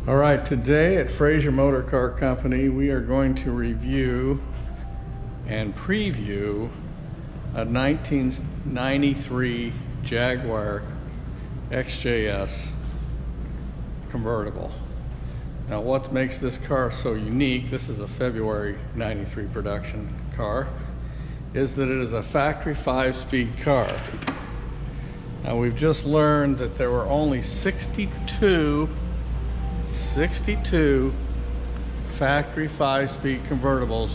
All right, today at Frazier Motorcar Company, we are going to review and preview a 1993 Jaguar XJS convertible. Now, what makes this car so unique, this is a February 93 production car, is that it is a factory 5-speed car. Now, we've just learned that there were only 62 factory 5-speed convertibles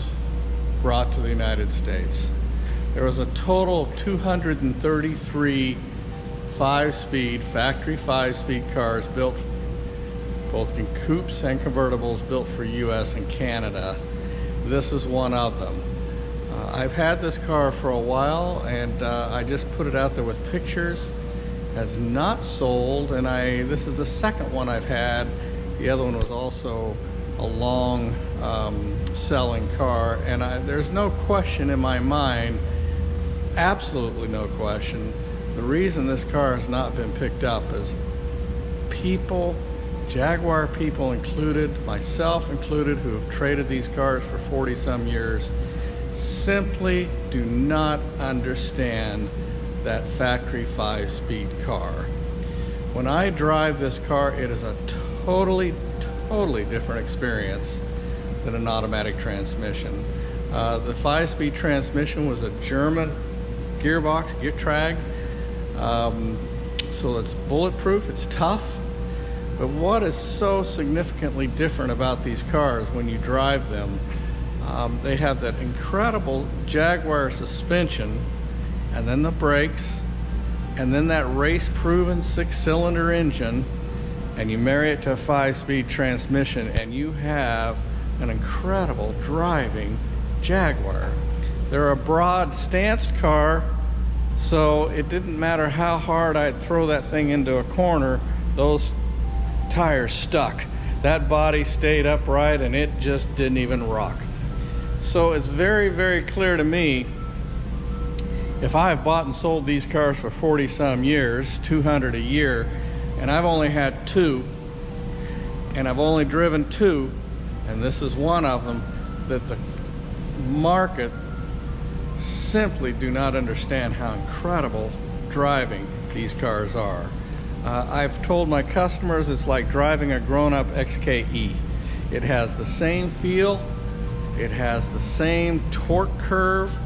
brought to the United States. There was a total of 233 5-speed, factory 5-speed cars built both in coupes and convertibles built for US and Canada. This is one of them. I've had this car for a while, and I just put it out there with pictures. Has not sold, and this is the second one I've had. The other one was also a long selling car, and there's no question in my mind, absolutely no question, the reason this car has not been picked up is people, Jaguar people included, myself included, who have traded these cars for 40-some years, simply do not understand that factory 5-speed car. When I drive this car, it is a totally different experience than an automatic transmission. The 5-speed transmission was a German gearbox, Getrag, so it's bulletproof, it's tough. But what is so significantly different about these cars when you drive them, they have that incredible Jaguar suspension, and then the brakes, and then that race-proven 6-cylinder engine, and you marry it to a 5-speed transmission, and you have an incredible driving Jaguar. They're a broad stanced car, so it didn't matter how hard I'd throw that thing into a corner, those tires stuck. That body stayed upright, and it just didn't even rock. So it's very clear to me, if I have bought and sold these cars for 40-some years, 200 a year, and I've only had 2, and I've only driven 2, and this is one of them, that the market simply do not understand how incredible driving these cars are. I've told my customers it's like driving a grown-up XKE. It has the same feel, it has the same torque curve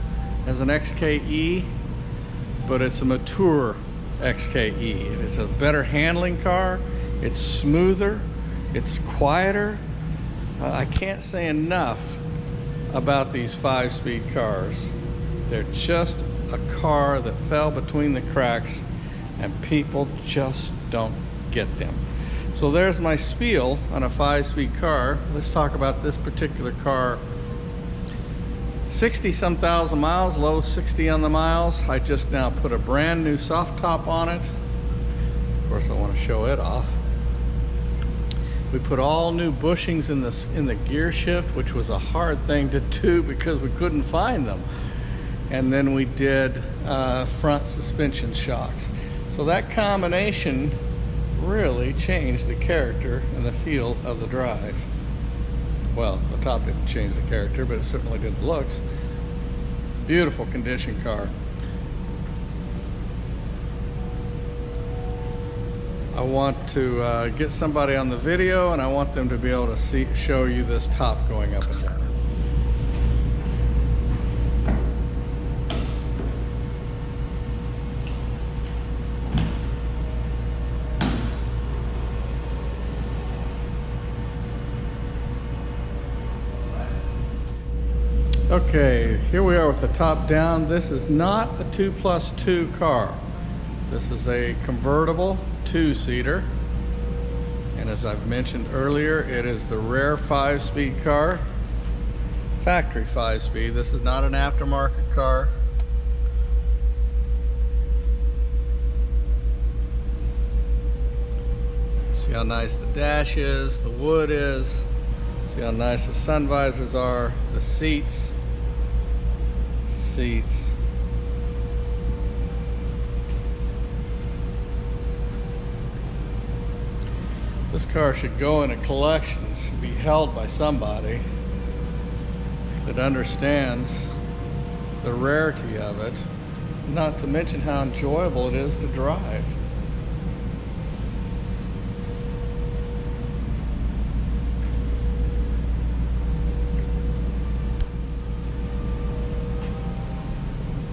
as an XKE, but it's a mature XKE. It's a better handling car, it's smoother, it's quieter. I can't say enough about these 5-speed cars. They're just a car that fell between the cracks, and people just don't get them. So there's my spiel on a 5-speed car. Let's talk about this particular car. 60-some thousand miles, low 60 on the miles. I just now put a brand new soft top on it. Of course, I want to show it off. We put all new bushings in the gear shift, which was a hard thing to do because we couldn't find them. And then we did front suspension shocks. So that combination really changed the character and the feel of the drive. Well, the top didn't change the character, but it certainly did the looks. Beautiful condition car. I want to get somebody on the video, and I want them to be able to show you this top going up and down. Okay, here we are with the top down. This is not a 2+2 car. This is a convertible 2-seater. And as I've mentioned earlier, it is the rare 5-speed car. Factory 5-speed. This is not an aftermarket car. See how nice the dash is, the wood is. See how nice the sun visors are, the seats. This car should go in a collection, should be held by somebody that understands the rarity of it, not to mention how enjoyable it is to drive.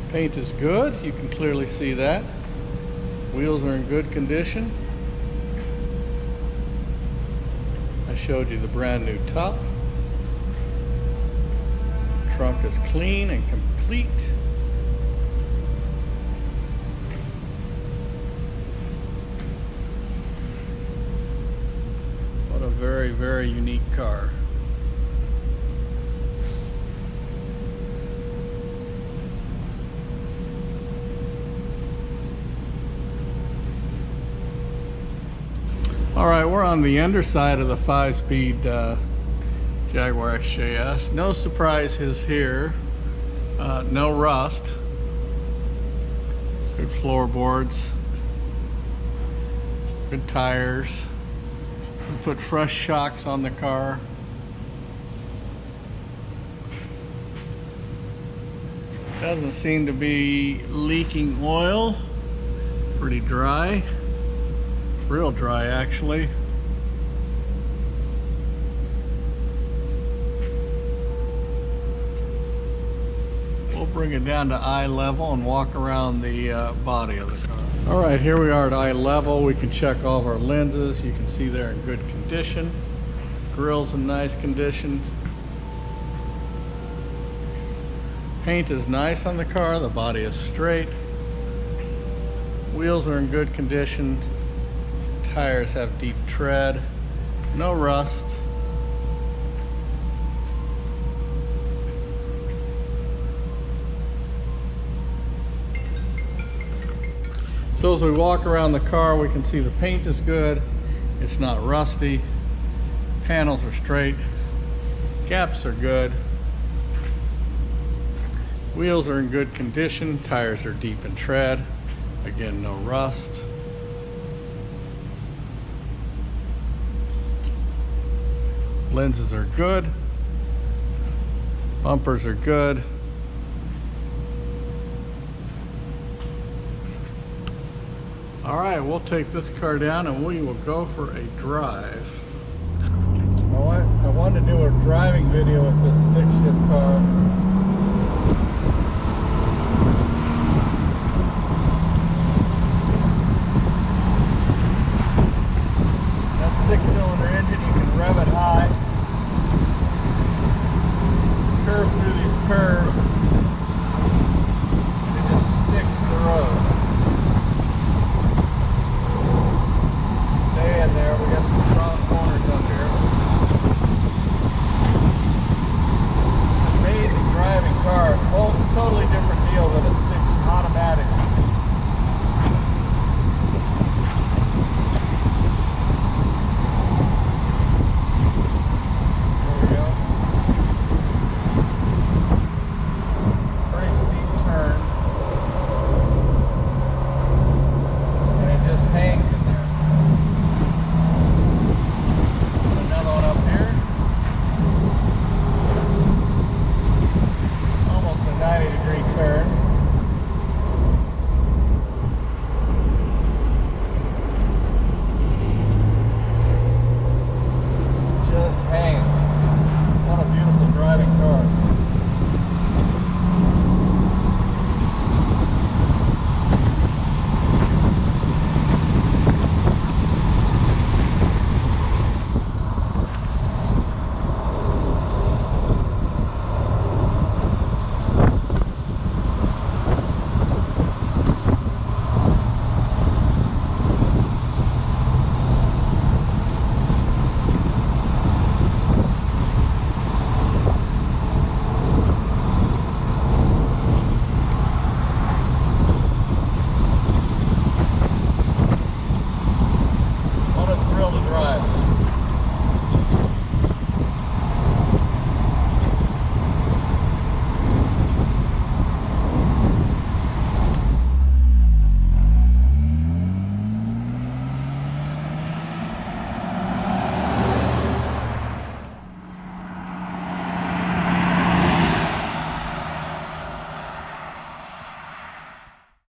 Paint is good, you can clearly see that. Wheels are in good condition. I showed you the brand new top. Trunk is clean and complete. What a very, very unique car. All right, we're on the underside of the 5-speed Jaguar XJS. No surprises here. No rust. Good floorboards. Good tires. We put fresh shocks on the car. Doesn't seem to be leaking oil. Pretty dry. Real dry, actually. We'll bring it down to eye level and walk around the body of the car. All right, here we are at eye level. We can check all of our lenses. You can see they're in good condition. Grille's in nice condition. Paint is nice on the car. The body is straight. Wheels are in good condition. Tires have deep tread, no rust. So as we walk around the car, we can see the paint is good. It's not rusty. Panels are straight. Gaps are good. Wheels are in good condition. Tires are deep in tread. Again, no rust. Lenses are good. Bumpers are good. All right, we'll take this car down and we will go for a drive. I wanted to do a driving video with this stick shift car. That 6-cylinder engine, you can rev it high. Curve through these curves, and it just sticks to the road. Stay in there, we got some strong points.